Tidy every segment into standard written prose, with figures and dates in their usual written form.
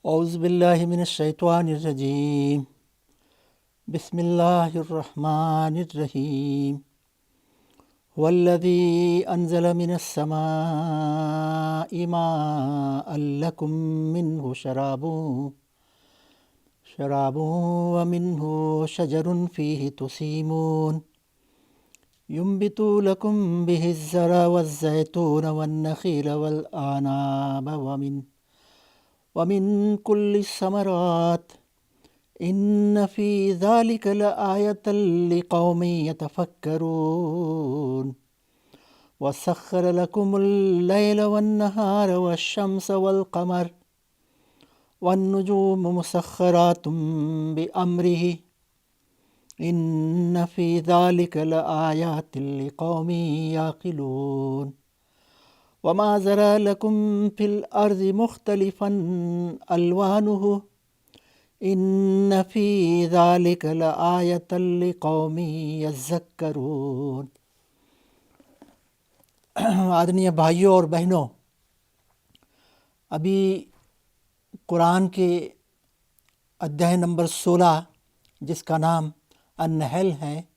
औज़ु बिल्लाहि मिनश शैतानिर रजीम। बिस्मिल्लाहिर रहमानिर रहीम। वल्लज़ी अंज़ला मिनस समाइ माअन लकुम मिन्हु शराबुन व मिन्हु शजरुन फ़ीहि तुसीमून युंबितु लकुम बिहिज़्ज़रा वज़्ज़ैतून वन्नख़ील वल्अनाब वमिन कुल्लि समरात इन्न फ़ी ज़ालिका लआयतन लिक़ौमिन यतफ़क्करून वसख़्ख़र लकुमुल लैल वन्नहार वश्शम्स वल्क़मर वन्नुजूम मुसख़्ख़रातुम बिअम्रिही इन्न फ़ी ज़ालिका लआयातिन लिक़ौमिन याक़िलून वमा ज़रा लकुम फ़िल अर्ज़ि मुख़्तलिफ़न अल्वानुहु इन्न फ़ी ज़ालिका लआयतन लिक़ौमिन यज़्ज़क्करून। आदरणीय भाइयों और बहनों, अभी कुरान के अध्याय नंबर 16 जिसका नाम अन-नहल है,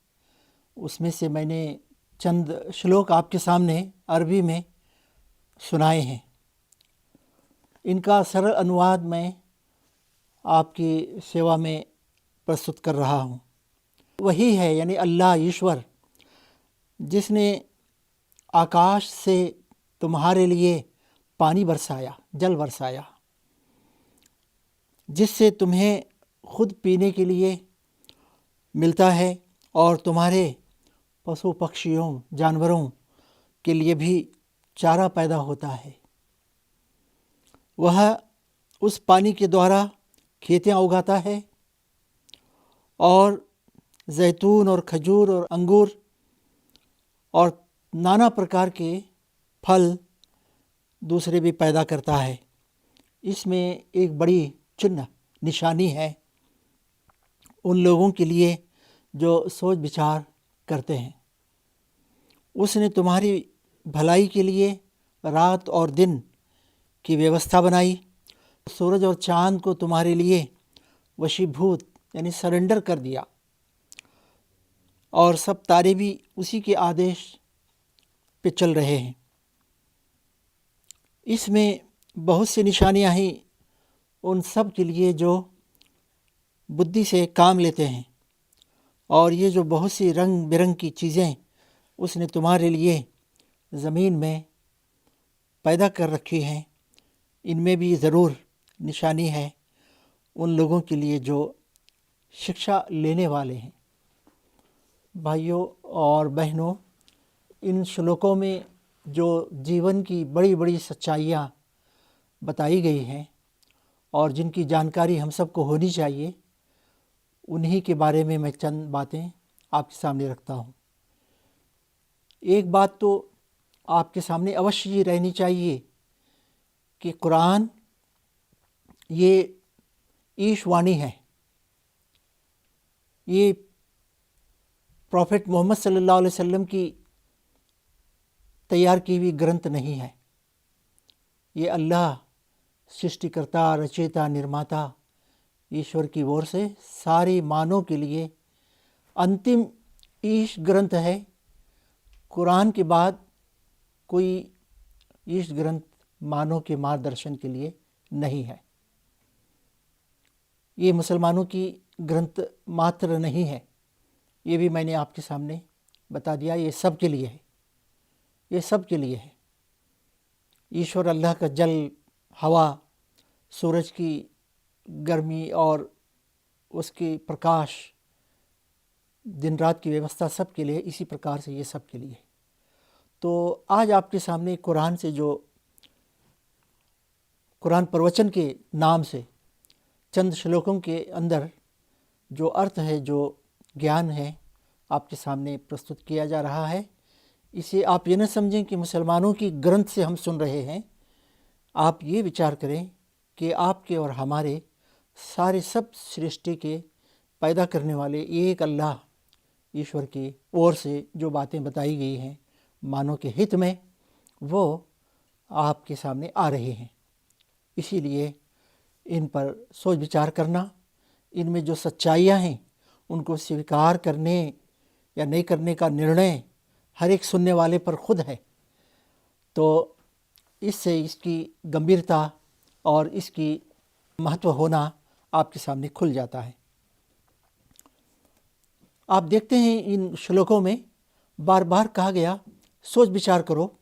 उसमें से मैंने चंद श्लोक आपके सामने अरबी में सुनाए हैं। इनका सरल अनुवाद मैं आपकी सेवा में प्रस्तुत कर रहा हूँ। वही है यानी अल्लाह ईश्वर जिसने आकाश से तुम्हारे लिए पानी बरसाया, जल बरसाया, जिससे तुम्हें खुद पीने के लिए मिलता है और तुम्हारे पशु पक्षियों जानवरों के लिए भी चारा पैदा होता है। वह उस पानी के द्वारा खेतियाँ उगाता है और जैतून और खजूर और अंगूर और नाना प्रकार के फल दूसरे भी पैदा करता है। इसमें एक बड़ी चिन्ह निशानी है उन लोगों के लिए जो सोच विचार करते हैं। उसने तुम्हारी भलाई के लिए रात और दिन की व्यवस्था बनाई। सूरज और चाँद को तुम्हारे लिए वशीभूत यानी सरेंडर कर दिया और सब तारे भी उसी के आदेश पे चल रहे हैं। इसमें बहुत सी निशानियाँ हैं उन सब के लिए जो बुद्धि से काम लेते हैं। और ये जो बहुत सी रंग बिरंग की चीज़ें उसने तुम्हारे लिए ज़मीन में पैदा कर रखी हैं, इनमें भी ज़रूर निशानी है उन लोगों के लिए जो शिक्षा लेने वाले हैं। भाइयों और बहनों, इन श्लोकों में जो जीवन की बड़ी बड़ी सच्चाइयाँ बताई गई हैं और जिनकी जानकारी हम सबको होनी चाहिए, उन्हीं के बारे में मैं चंद बातें आपके सामने रखता हूँ। एक बात तो आपके सामने अवश्य ही रहनी चाहिए कि कुरान ये ईशवाणी है, ये प्रॉफिट मोहम्मद सल्लल्लाहु अलैहि वसल्लम की तैयार की हुई ग्रंथ नहीं है। ये अल्लाह सृष्टिकर्ता, रचयिता, निर्माता ईश्वर की ओर से सारी मानव के लिए अंतिम ईश ग्रंथ है। कुरान के बाद कोई ईश ग्रंथ मानव के मार्गदर्शन के लिए नहीं है। ये मुसलमानों की ग्रंथ मात्र नहीं है, ये भी मैंने आपके सामने बता दिया। ये सब के लिए है, ये सब के लिए है। ईश्वर अल्लाह का जल, हवा, सूरज की गर्मी और उसके प्रकाश, दिन रात की व्यवस्था सब के लिए, इसी प्रकार से ये सब के लिए है। तो आज आपके सामने कुरान से जो कुरान प्रवचन के नाम से चंद श्लोकों के अंदर जो अर्थ है, जो ज्ञान है, आपके सामने प्रस्तुत किया जा रहा है। इसे आप ये न समझें कि मुसलमानों की ग्रंथ से हम सुन रहे हैं। आप ये विचार करें कि आपके और हमारे सारे सब सृष्टि के पैदा करने वाले एक अल्लाह ईश्वर की ओर से जो बातें बताई गई हैं मानव के हित में, वो आपके सामने आ रहे हैं। इसीलिए इन पर सोच विचार करना, इनमें जो सच्चाइयाँ हैं उनको स्वीकार करने या नहीं करने का निर्णय हर एक सुनने वाले पर खुद है। तो इससे इसकी गंभीरता और इसकी महत्व होना आपके सामने खुल जाता है। आप देखते हैं इन श्लोकों में बार बार कहा गया, सोच विचार करो,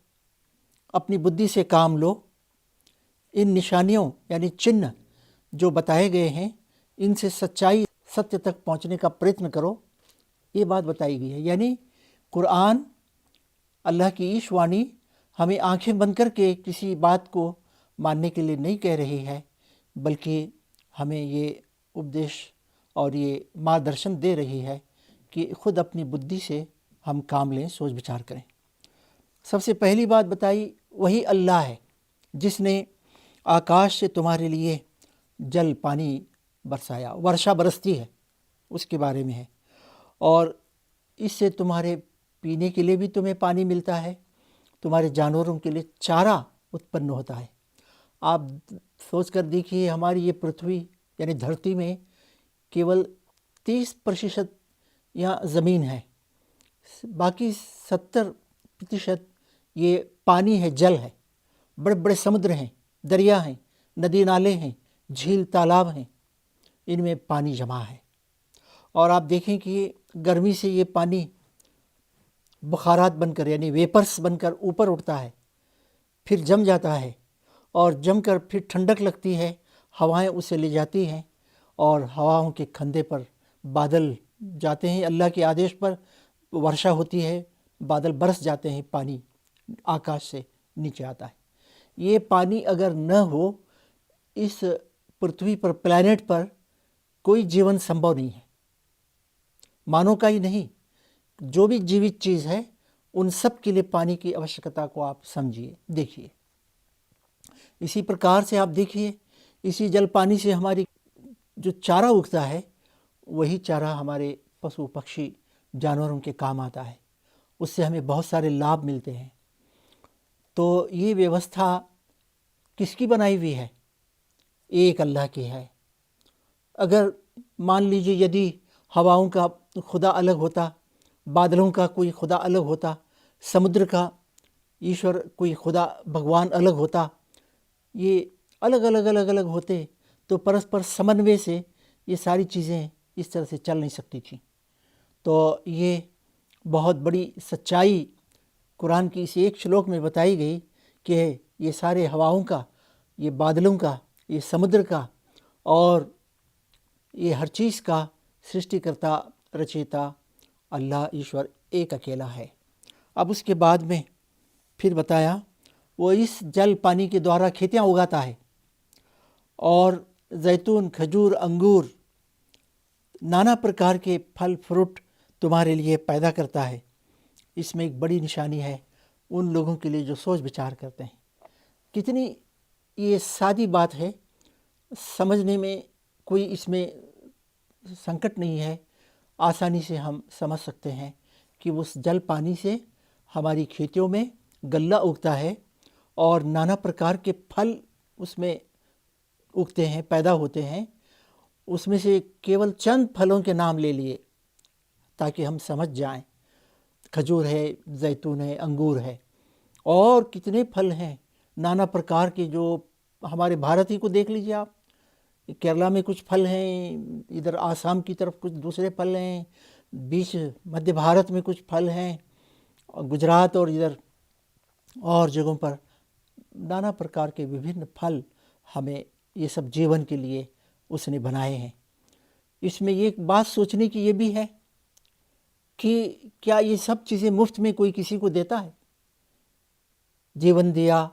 अपनी बुद्धि से काम लो, इन निशानियों यानी चिन्ह जो बताए गए हैं इनसे सच्चाई सत्य तक पहुंचने का प्रयत्न करो, ये बात बताई गई है। यानी कुरान, अल्लाह की ईश वाणी हमें आंखें बंद करके किसी बात को मानने के लिए नहीं कह रही है, बल्कि हमें ये उपदेश और ये मार्गदर्शन दे रही है कि खुद अपनी बुद्धि से हम काम लें, सोच विचार करें। सबसे पहली बात बताई वही अल्लाह है जिसने आकाश से तुम्हारे लिए जल पानी बरसाया, वर्षा बरसती है उसके बारे में है, और इससे तुम्हारे पीने के लिए भी तुम्हें पानी मिलता है, तुम्हारे जानवरों के लिए चारा उत्पन्न होता है। आप सोच कर देखिए, हमारी ये पृथ्वी यानी धरती में केवल 30% यहाँ ज़मीन है, बाकी 70% ये पानी है, जल है। बड़े बड़े समुद्र हैं, दरिया हैं, नदी नाले हैं, झील तालाब हैं, इनमें पानी जमा है। और आप देखें कि गर्मी से ये पानी बुखारात बनकर यानी वेपर्स बनकर ऊपर उठता है, फिर जम जाता है, और जमकर फिर ठंडक लगती है, हवाएं उसे ले जाती हैं और हवाओं के कंधे पर बादल जाते हैं। अल्लाह के आदेश पर वर्षा होती है, बादल बरस जाते हैं, पानी आकाश से नीचे आता है। ये पानी अगर न हो, इस पृथ्वी पर, प्लैनेट पर कोई जीवन संभव नहीं है, मानव का ही नहीं, जो भी जीवित चीज़ है उन सब के लिए पानी की आवश्यकता को आप समझिए, देखिए। इसी प्रकार से आप देखिए, इसी जल पानी से हमारी जो चारा उगता है वही चारा हमारे पशु पक्षी जानवरों के काम आता है, उससे हमें बहुत सारे लाभ मिलते हैं। तो ये व्यवस्था किसकी बनाई हुई है? एक अल्लाह की है। अगर मान लीजिए यदि हवाओं का खुदा अलग होता, बादलों का कोई खुदा अलग होता, समुद्र का ईश्वर कोई खुदा भगवान अलग होता, ये अलग अलग अलग अलग होते, तो परस्पर समन्वय से ये सारी चीज़ें इस तरह से चल नहीं सकती थी। तो ये बहुत बड़ी सच्चाई कुरान की इस एक श्लोक में बताई गई कि ये सारे हवाओं का, ये बादलों का, ये समुद्र का और ये हर चीज़ का सृष्टिकर्ता, रचयिता अल्लाह ईश्वर एक अकेला है। अब उसके बाद में फिर बताया, वो इस जल पानी के द्वारा खेतियाँ उगाता है और जैतून, खजूर, अंगूर, नाना प्रकार के फल फ्रूट तुम्हारे लिए पैदा करता है। इसमें एक बड़ी निशानी है उन लोगों के लिए जो सोच विचार करते हैं। कितनी ये सादी बात है, समझने में कोई इसमें संकट नहीं है, आसानी से हम समझ सकते हैं कि उस जल पानी से हमारी खेतियों में गल्ला उगता है और नाना प्रकार के फल उसमें उगते हैं, पैदा होते हैं। उसमें से केवल चंद फलों के नाम ले लिए ताकि हम समझ जाएं। खजूर है, जैतून है, अंगूर है, और कितने फल हैं नाना प्रकार के, जो हमारे भारत ही को देख लीजिए आप, केरला में कुछ फल हैं, इधर आसाम की तरफ कुछ दूसरे फल हैं, बीच मध्य भारत में कुछ फल हैं, और गुजरात और इधर और जगहों पर नाना प्रकार के विभिन्न फल हमें ये सब जीवन के लिए उसने बनाए हैं। इसमें एक बात सोचने की ये भी है कि क्या ये सब चीज़ें मुफ्त में कोई किसी को देता है? जीवन दिया,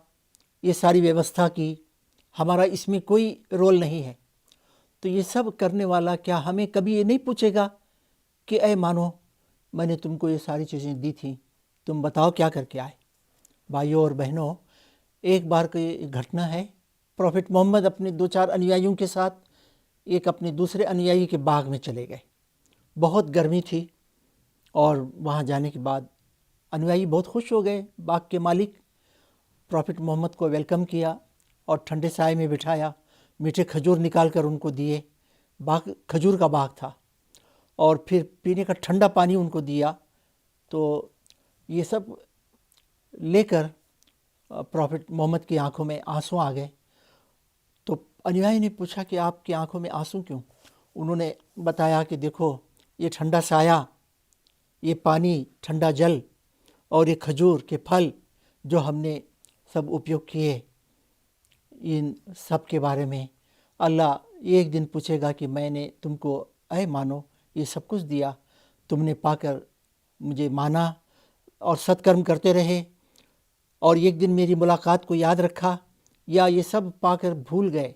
ये सारी व्यवस्था की, हमारा इसमें कोई रोल नहीं है। तो ये सब करने वाला क्या हमें कभी ये नहीं पूछेगा कि ऐ मानो, मैंने तुमको ये सारी चीज़ें दी थी, तुम बताओ क्या करके आए? भाइयों और बहनों, एक बार की घटना है, प्रॉफिट मोहम्मद अपने 2-4 अनुयायियों के साथ एक अपने दूसरे अनुयायी के बाग में चले गए। बहुत गर्मी थी और वहाँ जाने के बाद अनुयायी बहुत खुश हो गए। बाग के मालिक प्रॉफिट मोहम्मद को वेलकम किया और ठंडे साए में बिठाया, मीठे खजूर निकाल कर उनको दिए, बाग खजूर का बाग था, और फिर पीने का ठंडा पानी उनको दिया। तो ये सब लेकर प्रॉफिट मोहम्मद की आंखों में आंसू आ गए। तो अनुयायी ने पूछा कि आपकी आंखों में आंसू क्यों? उन्होंने बताया कि देखो, ये ठंडा साया, ये पानी, ठंडा जल और ये खजूर के फल जो हमने सब उपयोग किए, इन सब के बारे में अल्लाह एक दिन पूछेगा कि मैंने तुमको ऐ मानो ये सब कुछ दिया, तुमने पाकर मुझे माना और सत्कर्म करते रहे, और एक दिन मेरी मुलाकात को याद रखा, या ये सब पाकर भूल गए,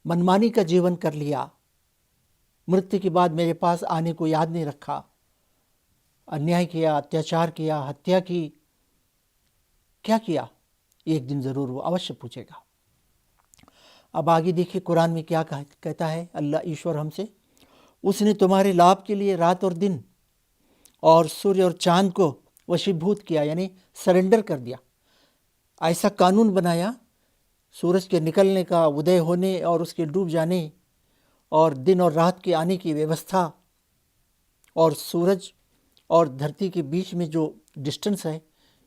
मनमानी का जीवन कर लिया, मृत्यु के बाद मेरे पास आने को याद नहीं रखा, अन्याय किया, अत्याचार किया, हत्या की, क्या किया? एक दिन ज़रूर वो अवश्य पूछेगा। अब आगे देखिए कुरान में क्या कहता है अल्लाह ईश्वर हमसे, उसने तुम्हारे लाभ के लिए रात और दिन और सूर्य और चांद को वशीभूत किया, यानी सरेंडर कर दिया। ऐसा कानून बनाया, सूरज के निकलने का, उदय होने और उसके डूब जाने, और दिन और रात के आने की व्यवस्था, और सूरज और धरती के बीच में जो डिस्टेंस है,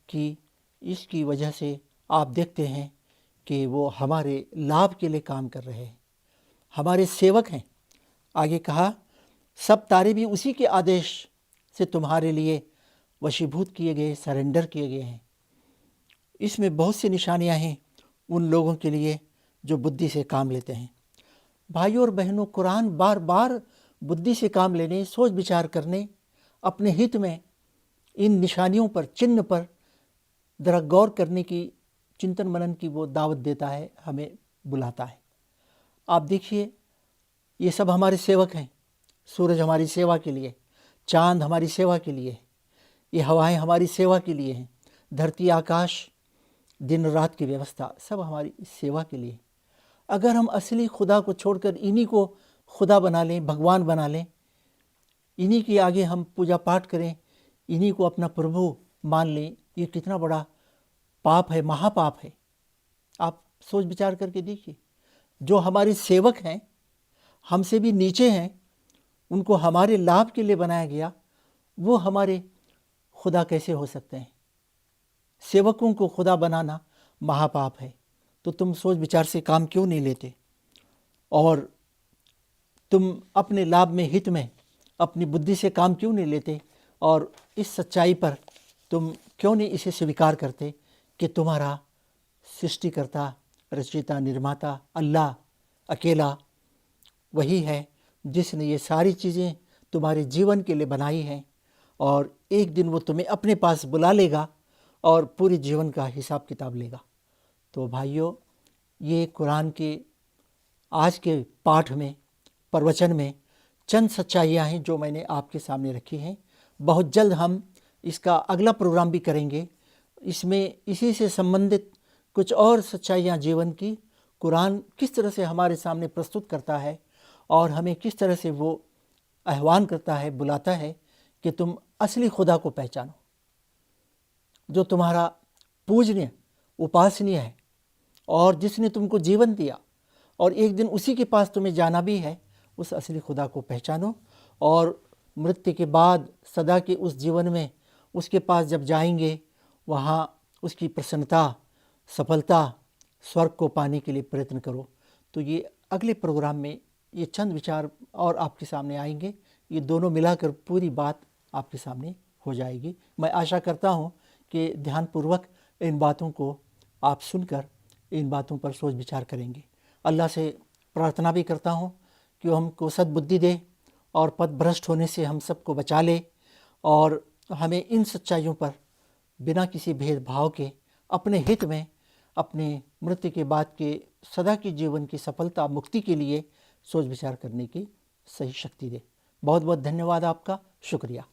कि इसकी वजह से आप देखते हैं कि वो हमारे लाभ के लिए काम कर रहे हैं, हमारे सेवक हैं। आगे कहा, सब तारे भी उसी के आदेश से तुम्हारे लिए वशीभूत किए गए, सरेंडर किए गए हैं। इसमें बहुत सी निशानियां हैं उन लोगों के लिए जो बुद्धि से काम लेते हैं। भाइयों और बहनों, कुरान बार बार बुद्धि से काम लेने, सोच विचार करने, अपने हित में इन निशानियों पर, चिन्ह पर जरा गौर करने की, चिंतन मनन की वो दावत देता है, हमें बुलाता है। आप देखिए, ये सब हमारे सेवक हैं। सूरज हमारी सेवा के लिए, चांद हमारी सेवा के लिए, ये हवाएं हमारी सेवा के लिए हैं, धरती आकाश, दिन रात की व्यवस्था सब हमारी सेवा के लिए। अगर हम असली खुदा को छोड़कर इन्हीं को खुदा बना लें, भगवान बना लें, इन्हीं के आगे हम पूजा पाठ करें, इन्हीं को अपना प्रभु मान लें, ये कितना बड़ा पाप है, महापाप है। आप सोच विचार करके देखिए, जो हमारे सेवक हैं, हमसे भी नीचे हैं, उनको हमारे लाभ के लिए बनाया गया, वो हमारे खुदा कैसे हो सकते हैं? सेवकों को खुदा बनाना महापाप है। तो तुम सोच विचार से काम क्यों नहीं लेते, और तुम अपने लाभ में, हित में अपनी बुद्धि से काम क्यों नहीं लेते, और इस सच्चाई पर तुम क्यों नहीं इसे स्वीकार करते कि तुम्हारा सृष्टिकर्ता, रचयिता, निर्माता अल्लाह अकेला वही है जिसने ये सारी चीज़ें तुम्हारे जीवन के लिए बनाई हैं, और एक दिन वो तुम्हें अपने पास बुला लेगा और पूरे जीवन का हिसाब किताब लेगा। तो भाइयों, ये कुरान के आज के पाठ में, प्रवचन में चंद सच्चाइयाँ हैं जो मैंने आपके सामने रखी हैं। बहुत जल्द हम इसका अगला प्रोग्राम भी करेंगे। इसमें इसी से संबंधित कुछ और सच्चाइयाँ जीवन की, कुरान किस तरह से हमारे सामने प्रस्तुत करता है और हमें किस तरह से वो आह्वान करता है, बुलाता है कि तुम असली खुदा को पहचानो, जो तुम्हारा पूजनीय, उपासनीय है, और जिसने तुमको जीवन दिया, और एक दिन उसी के पास तुम्हें जाना भी है। उस असली खुदा को पहचानो, और मृत्यु के बाद सदा के उस जीवन में उसके पास जब जाएंगे, वहाँ उसकी प्रसन्नता, सफलता, स्वर्ग को पाने के लिए प्रयत्न करो। तो ये अगले प्रोग्राम में ये चंद विचार और आपके सामने आएंगे। ये दोनों मिलाकर पूरी बात आपके सामने हो जाएगी। मैं आशा करता हूँ कि ध्यानपूर्वक इन बातों को आप सुनकर इन बातों पर सोच विचार करेंगे। अल्लाह से प्रार्थना भी करता हूँ कि वो हमको सद्बुद्धि दे और पथ भ्रष्ट होने से हम सबको बचा ले, और हमें इन सच्चाइयों पर बिना किसी भेदभाव के अपने हित में, अपने मृत्यु के बाद के सदा के जीवन की सफलता, मुक्ति के लिए सोच विचार करने की सही शक्ति दे। बहुत बहुत धन्यवाद आपका, शुक्रिया।